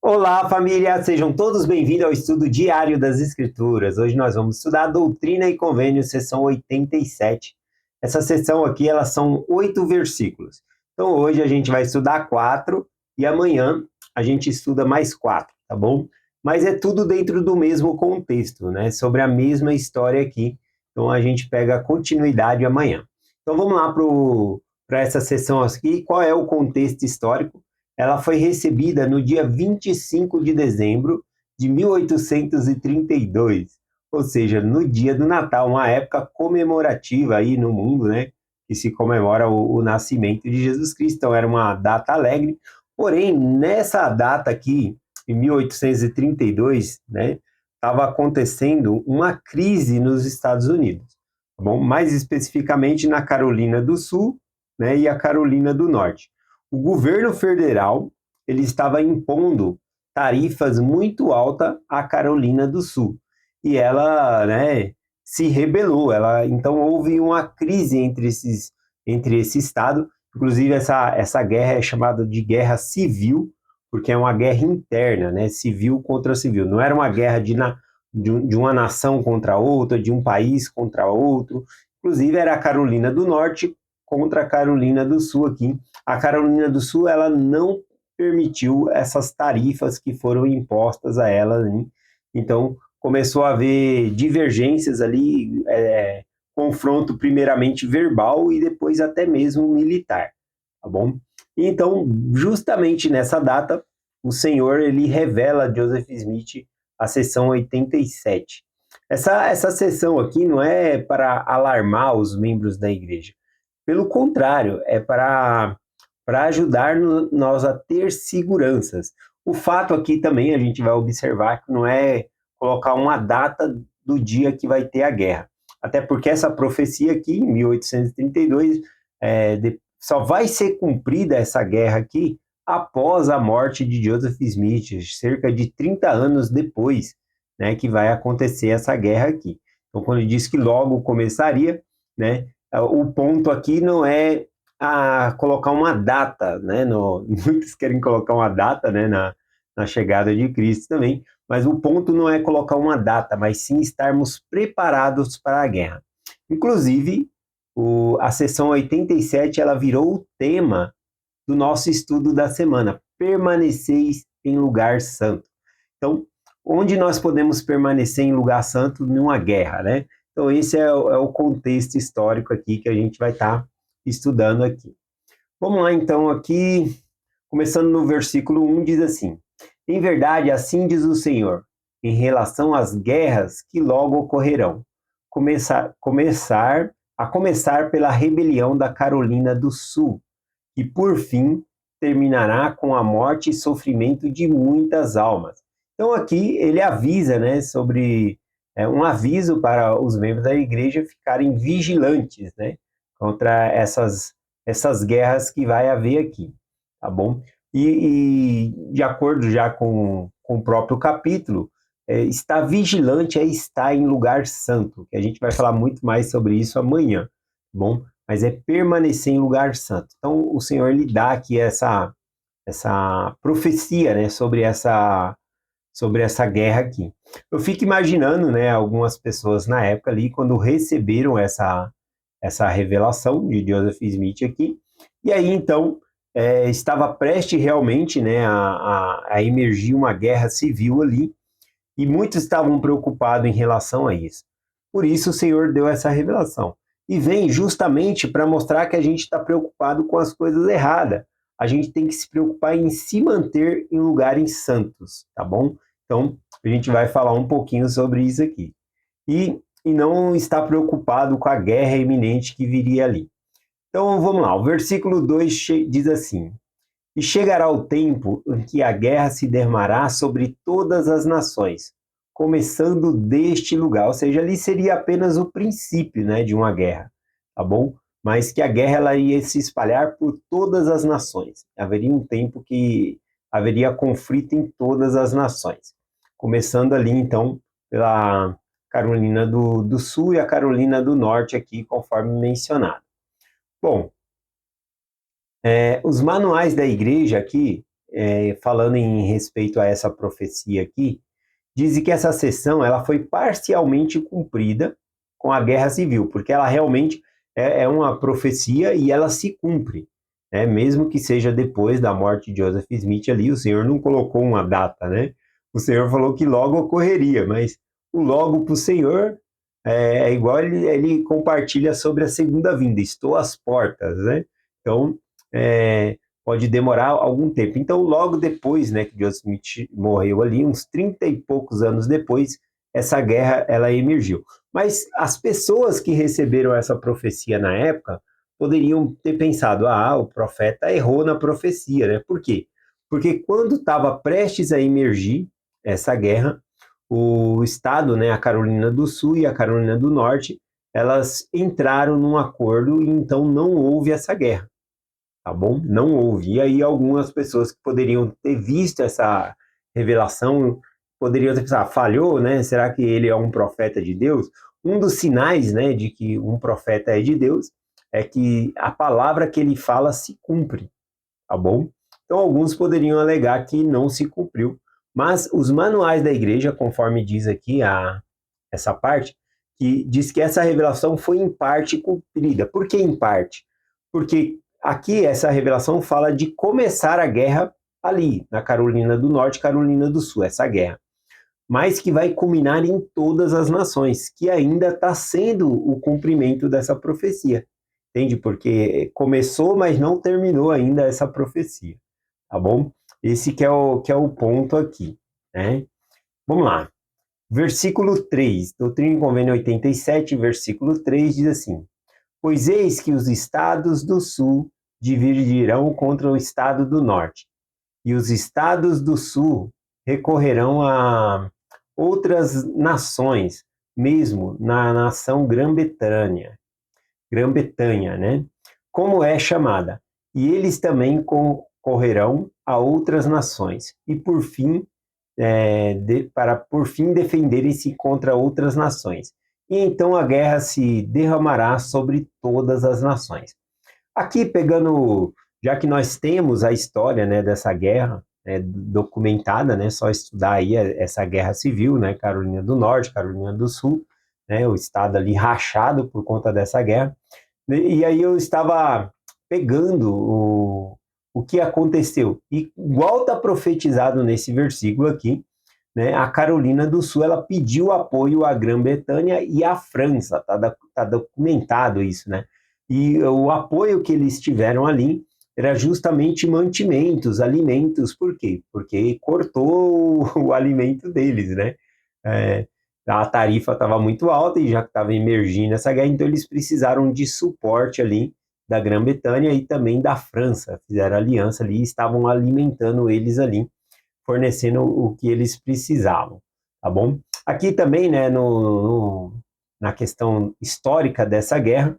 Olá, família! Sejam todos bem-vindos ao estudo diário das Escrituras. Hoje nós vamos estudar Doutrina e Convênios, sessão 87. Essa sessão aqui, elas são 8 versículos. Então, hoje a gente vai estudar 4 e amanhã a gente estuda mais 4, tá bom? Mas é tudo dentro do mesmo contexto, né? Sobre a mesma história aqui. Então, a gente pega a continuidade amanhã. Então, vamos lá para essa sessão aqui. Qual é o contexto histórico? Ela foi recebida no dia 25 de dezembro de 1832, ou seja, no dia do Natal, uma época comemorativa aí no mundo, né? Que se comemora o nascimento de Jesus Cristo. Então, era uma data alegre. Porém, nessa data aqui, em 1832, né? Estava acontecendo uma crise nos Estados Unidos, tá bom? Mais especificamente na Carolina do Sul, né? E a Carolina do Norte. O governo federal ele estava impondo tarifas muito altas à Carolina do Sul e ela, né, se rebelou. Então houve uma crise entre esse estado. Inclusive essa guerra é chamada de guerra civil porque é uma guerra interna, né, civil contra civil. Não era uma guerra de uma nação contra outra, de um país contra outro. Inclusive era a Carolina do Norte contra a Carolina do Sul aqui. A Carolina do Sul ela não permitiu essas tarifas que foram impostas a ela, né? Então começou a haver divergências ali, confronto primeiramente verbal e depois até mesmo militar, tá bom? Então, justamente nessa data, o Senhor ele revela a Joseph Smith a sessão 87. Essa sessão aqui não é para alarmar os membros da igreja. Pelo contrário, é para ajudar nós a ter seguranças. O fato aqui também a gente vai observar que não é colocar uma data do dia que vai ter a guerra. Até porque essa profecia aqui, em 1832, só vai ser cumprida essa guerra aqui após a morte de Joseph Smith, cerca de 30 anos depois, né, que vai acontecer essa guerra aqui. Então, quando ele diz que logo começaria, né, o ponto aqui não é colocar uma data, né? Muitos querem colocar uma data, né, na chegada de Cristo também, mas o ponto não é colocar uma data, mas sim estarmos preparados para a guerra. Inclusive, a sessão 87 ela virou o tema do nosso estudo da semana, permaneceis em lugar santo. Então, onde nós podemos permanecer em lugar santo numa guerra, né? Então, esse é o contexto histórico aqui que a gente vai estar estudando aqui. Vamos lá, então, aqui, começando no versículo 1, diz assim: Em verdade, assim diz o Senhor, em relação às guerras que logo ocorrerão, a começar pela rebelião da Carolina do Sul, que por fim terminará com a morte e sofrimento de muitas almas. Então aqui ele avisa, né, sobre um aviso para os membros da igreja ficarem vigilantes, né, contra essas guerras que vai haver aqui, tá bom? E de acordo já com o próprio capítulo, estar vigilante é estar em lugar santo, que a gente vai falar muito mais sobre isso amanhã, tá bom? Mas é permanecer em lugar santo. Então o Senhor lhe dá aqui essa profecia, né, sobre essa guerra aqui. Eu fico imaginando, né, algumas pessoas na época ali, quando receberam essa revelação de Joseph Smith aqui, e aí então estava prestes realmente, né, a emergir uma guerra civil ali, e muitos estavam preocupados em relação a isso. Por isso o Senhor deu essa revelação. E vem justamente para mostrar que a gente está preocupado com as coisas erradas. A gente tem que se preocupar em se manter em lugares santos, tá bom? Então, a gente vai falar um pouquinho sobre isso aqui. E não estar preocupado com a guerra iminente que viria ali. Então, vamos lá. O versículo 2 diz assim: E chegará o tempo em que a guerra se derramará sobre todas as nações, começando deste lugar. Ou seja, ali seria apenas o princípio, né, de uma guerra, tá bom? Mas que a guerra ela ia se espalhar por todas as nações. Haveria um tempo que haveria conflito em todas as nações. Começando ali, então, pela Carolina do Sul e a Carolina do Norte aqui, conforme mencionado. Bom, os manuais da igreja aqui, falando em respeito a essa profecia aqui, diz que essa sessão ela foi parcialmente cumprida com a Guerra Civil, porque ela realmente é uma profecia e ela se cumpre, né? Mesmo que seja depois da morte de Joseph Smith ali, o Senhor não colocou uma data, né? O Senhor falou que logo ocorreria, mas o logo para o Senhor é igual ele compartilha sobre a segunda vinda, estou às portas, né? Então, pode demorar algum tempo. Então, logo depois, né, que Joseph Smith morreu ali, uns 30 e poucos anos depois, essa guerra, ela emergiu. Mas as pessoas que receberam essa profecia na época, poderiam ter pensado, o profeta errou na profecia, né? Por quê? Porque quando estava prestes a emergir essa guerra, o estado, né, a Carolina do Sul e a Carolina do Norte, elas entraram num acordo e então não houve essa guerra, tá bom? Não houve. E aí algumas pessoas que poderiam ter visto essa revelação poderiam ter pensado, falhou, né? Será que ele é um profeta de Deus? Um dos sinais, né, de que um profeta é de Deus é que a palavra que ele fala se cumpre, tá bom? Então alguns poderiam alegar que não se cumpriu, mas os manuais da igreja, conforme diz aqui essa parte, que diz que essa revelação foi em parte cumprida. Por que em parte? Porque aqui essa revelação fala de começar a guerra ali, na Carolina do Norte, Carolina do Sul, essa guerra. Mas que vai culminar em todas as nações, que ainda está sendo o cumprimento dessa profecia. Entende? Porque começou, mas não terminou ainda essa profecia. Tá bom? Esse que é o ponto aqui, né? Vamos lá. Versículo 3, Doutrina e Convênio 87, versículo 3 diz assim: Pois eis que os estados do sul dividirão contra o estado do norte, e os estados do sul recorrerão a outras nações, mesmo na nação Grã-Bretanha, né? Como é chamada, e eles também concorrerão a outras nações, e por fim para por fim defenderem-se contra outras nações. E então a guerra se derramará sobre todas as nações. Aqui pegando, já que nós temos a história, né, dessa guerra documentada, né, só estudar aí essa guerra civil, né, Carolina do Norte, Carolina do Sul, né, o estado ali rachado por conta dessa guerra. E aí eu estava pegando o que aconteceu. E igual está profetizado nesse versículo aqui, né, a Carolina do Sul ela pediu apoio à Grã-Bretanha e à França, tá documentado isso, né? E o apoio que eles tiveram ali era justamente mantimentos, alimentos, por quê? Porque cortou o alimento deles, né? É, a tarifa estava muito alta e já estava emergindo essa guerra, então eles precisaram de suporte ali da Grã-Bretanha e também da França, fizeram aliança ali e estavam alimentando eles ali, fornecendo o que eles precisavam, tá bom? Aqui também, né, na questão histórica dessa guerra,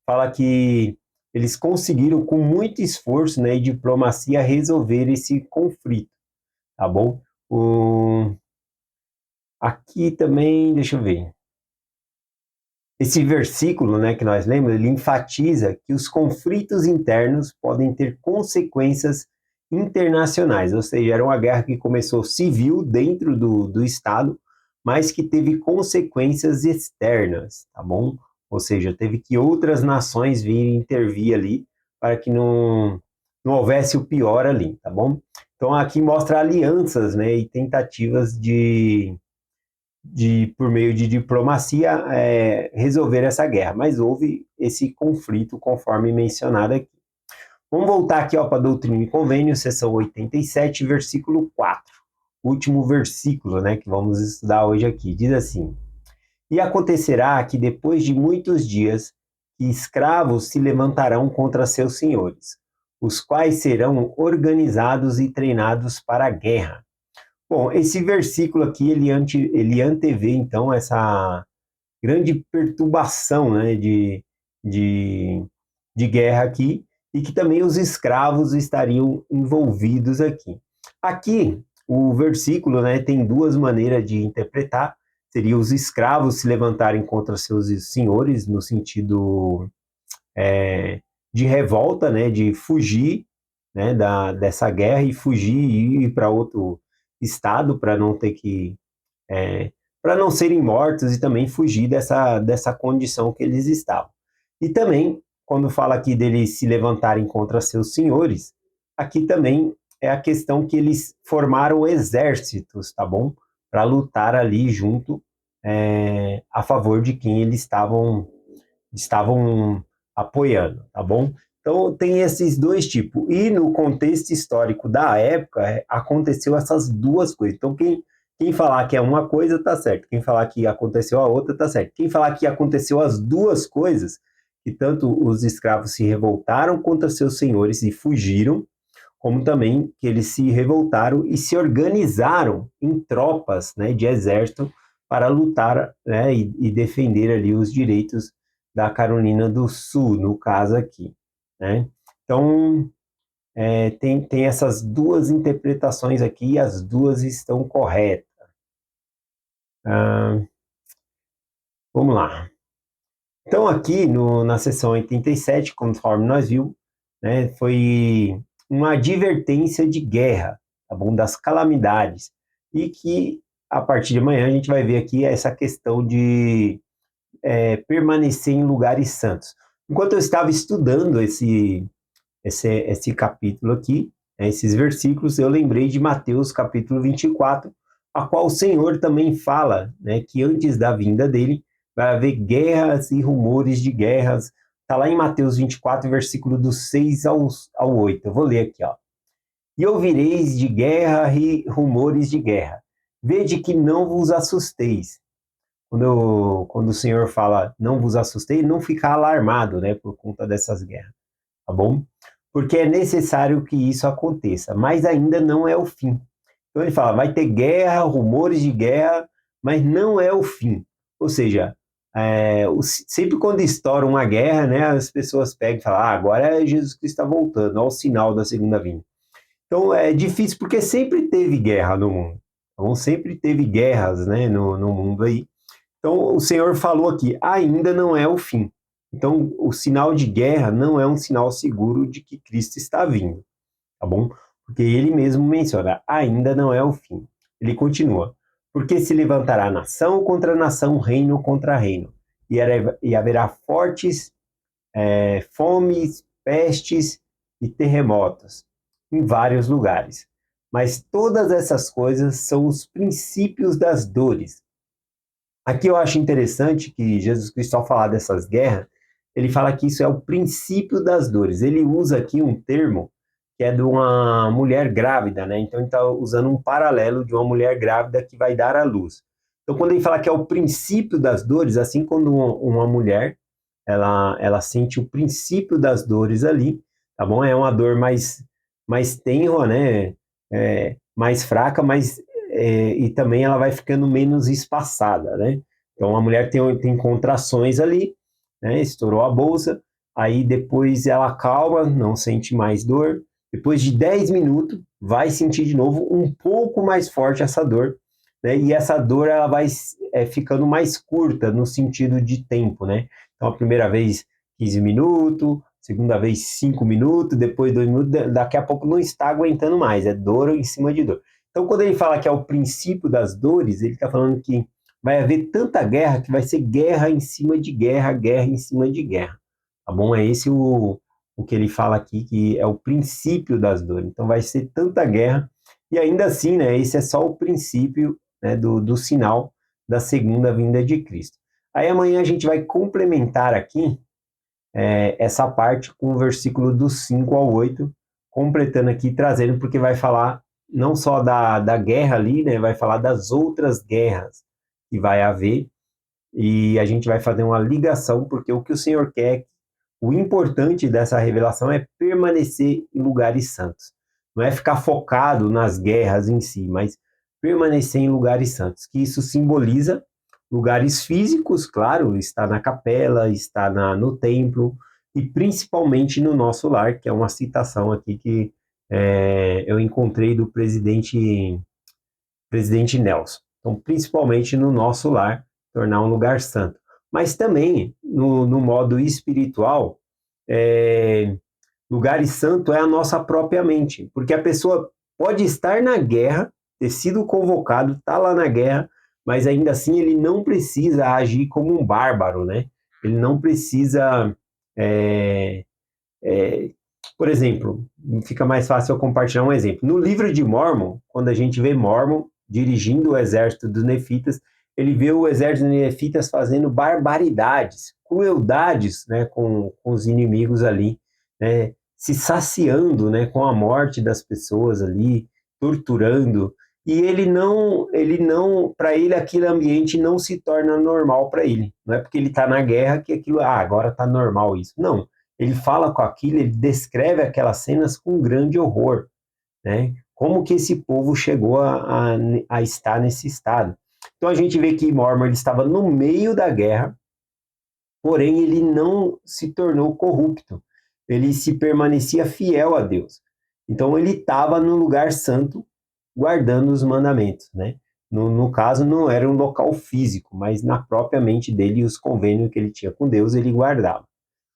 fala que eles conseguiram, com muito esforço, né, e diplomacia, resolver esse conflito, tá bom? Aqui também, deixa eu ver. Esse versículo, né, que nós lemos, ele enfatiza que os conflitos internos podem ter consequências internacionais, ou seja, era uma guerra que começou civil dentro do Estado, mas que teve consequências externas, tá bom? Ou seja, teve que outras nações virem intervir ali para que não houvesse o pior ali, tá bom? Então aqui mostra alianças, né, e tentativas por meio de diplomacia, resolver essa guerra, mas houve esse conflito conforme mencionado aqui. Vamos voltar aqui para a Doutrina e Convênio, seção 87, versículo 4, último versículo, né, que vamos estudar hoje aqui, diz assim: E acontecerá que depois de muitos dias, que escravos se levantarão contra seus senhores, os quais serão organizados e treinados para a guerra. Bom, esse versículo aqui, ele antevê, então, essa grande perturbação, né, de, de guerra aqui, e que também os escravos estariam envolvidos aqui. Aqui, o versículo, né, tem duas maneiras de interpretar. Seria os escravos se levantarem contra seus senhores, no sentido de revolta, né, de fugir, né, dessa guerra e fugir e ir para outro estado para não ter que para não serem mortos e também fugir dessa condição que eles estavam. E também, quando fala aqui deles se levantarem contra seus senhores, aqui também é a questão que eles formaram exércitos, tá bom? Para lutar ali junto a favor de quem eles estavam apoiando, tá bom? Então tem esses dois tipos. E no contexto histórico da época, aconteceu essas duas coisas. Então quem falar que é uma coisa, tá certo. Quem falar que aconteceu a outra, tá certo. Quem falar que aconteceu as duas coisas, que tanto os escravos se revoltaram contra seus senhores e fugiram, como também que eles se revoltaram e se organizaram em tropas, né, de exército para lutar, né, e defender ali os direitos da Carolina do Sul, no caso aqui, né? Então, tem essas duas interpretações aqui e as duas estão corretas. Ah, vamos lá. Então, aqui na seção 87, conforme nós vimos, né, foi uma advertência de guerra, tá bom? Das calamidades. E que, a partir de amanhã, a gente vai ver aqui essa questão de permanecer em lugares santos. Enquanto eu estava estudando esse capítulo aqui, né, esses versículos, eu lembrei de Mateus capítulo 24, a qual o Senhor também fala, né, que antes da vinda dele vai haver guerras e rumores de guerras. Está lá em Mateus 24, versículo do 6 ao 8. Eu vou ler aqui, ó. E ouvireis de guerra e rumores de guerra. Vede que não vos assusteis. Quando o Senhor fala não vos assustei, não ficar alarmado, né, por conta dessas guerras, tá bom? Porque é necessário que isso aconteça, mas ainda não é o fim. Então ele fala, vai ter guerra, rumores de guerra, mas não é o fim. Ou seja, sempre quando estoura uma guerra, né, as pessoas pegam e falam, agora Jesus Cristo está voltando, olha o sinal da segunda vinda. Então é difícil porque sempre teve guerra no mundo. Então sempre teve guerras, né, no mundo aí. Então, o Senhor falou aqui, ainda não é o fim. Então, o sinal de guerra não é um sinal seguro de que Cristo está vindo, tá bom? Porque ele mesmo menciona, ainda não é o fim. Ele continua, porque se levantará nação contra nação, reino contra reino, e haverá fortes fomes, pestes e terremotos em vários lugares. Mas todas essas coisas são os princípios das dores. Aqui eu acho interessante que Jesus Cristo, ao falar dessas guerras, ele fala que isso é o princípio das dores. Ele usa aqui um termo que é de uma mulher grávida, né? Então ele está usando um paralelo de uma mulher grávida que vai dar à luz. Então quando ele fala que é o princípio das dores, assim quando uma mulher ela sente o princípio das dores ali, tá bom? É uma dor mais tenra, né? Mais fraca, mas e também ela vai ficando menos espaçada, né? Então a mulher tem contrações ali, né? Estourou a bolsa, aí depois ela calma, não sente mais dor. Depois de 10 minutos, vai sentir de novo um pouco mais forte essa dor, né? E essa dor ela vai ficando mais curta no sentido de tempo, né? Então a primeira vez 15 minutos, segunda vez 5 minutos, depois 2 minutos, daqui a pouco não está aguentando mais, é dor em cima de dor. Então, quando ele fala que é o princípio das dores, ele está falando que vai haver tanta guerra que vai ser guerra em cima de guerra, guerra em cima de guerra. Tá bom? É esse o que ele fala aqui, que é o princípio das dores. Então, vai ser tanta guerra. E ainda assim, né, esse é só o princípio, né, do sinal da segunda vinda de Cristo. Aí amanhã a gente vai complementar aqui essa parte com o versículo do 5 ao 8, completando aqui, trazendo, porque vai falar não só da guerra ali, né, vai falar das outras guerras que vai haver, e a gente vai fazer uma ligação, porque o que o Senhor quer, o importante dessa revelação é permanecer em lugares santos. Não é ficar focado nas guerras em si, mas permanecer em lugares santos, que isso simboliza lugares físicos, claro, está na capela, está no templo, e principalmente no nosso lar, que é uma citação aqui que eu encontrei do presidente Nelson. Então, principalmente no nosso lar, tornar um lugar santo. Mas também, no modo espiritual, é, Lugares santo é a nossa própria mente, porque a pessoa pode estar na guerra, ter sido convocado, tá lá na guerra, mas ainda assim ele não precisa agir como um bárbaro, né? Ele não precisa, é, é, por exemplo, fica mais fácil eu compartilhar um exemplo. No livro de Mormon, quando a gente vê Mormon dirigindo o exército dos nefitas, ele vê o exército dos nefitas fazendo barbaridades, crueldades, né, com os inimigos ali, né, se saciando, né, com a morte das pessoas ali, torturando, e ele não, para ele aquele ambiente não se torna normal para ele. Não é porque ele está na guerra que aquilo, agora está normal isso. Não, ele fala com aquilo, ele descreve aquelas cenas com grande horror, né? Como que esse povo chegou a estar nesse estado. Então a gente vê que Mormon ele estava no meio da guerra, porém ele não se tornou corrupto, ele se permanecia fiel a Deus. Então ele estava no lugar santo, guardando os mandamentos, né? No caso, não era um local físico, mas na própria mente dele, os convênios que ele tinha com Deus, ele guardava.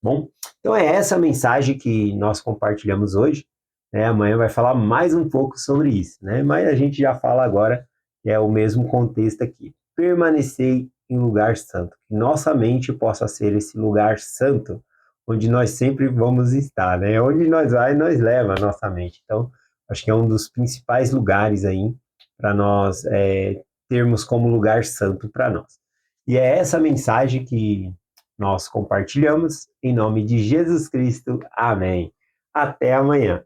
Bom, então é essa a mensagem que nós compartilhamos hoje. Né? Amanhã vai falar mais um pouco sobre isso, né? Mas a gente já fala agora, que é o mesmo contexto aqui. Permanecei em lugar santo, que nossa mente possa ser esse lugar santo, onde nós sempre vamos estar, né? Onde nós vai, nós leva a nossa mente. Então, acho que é um dos principais lugares aí para nós termos como lugar santo para nós. E é essa mensagem que nós compartilhamos em nome de Jesus Cristo. Amém. Até amanhã.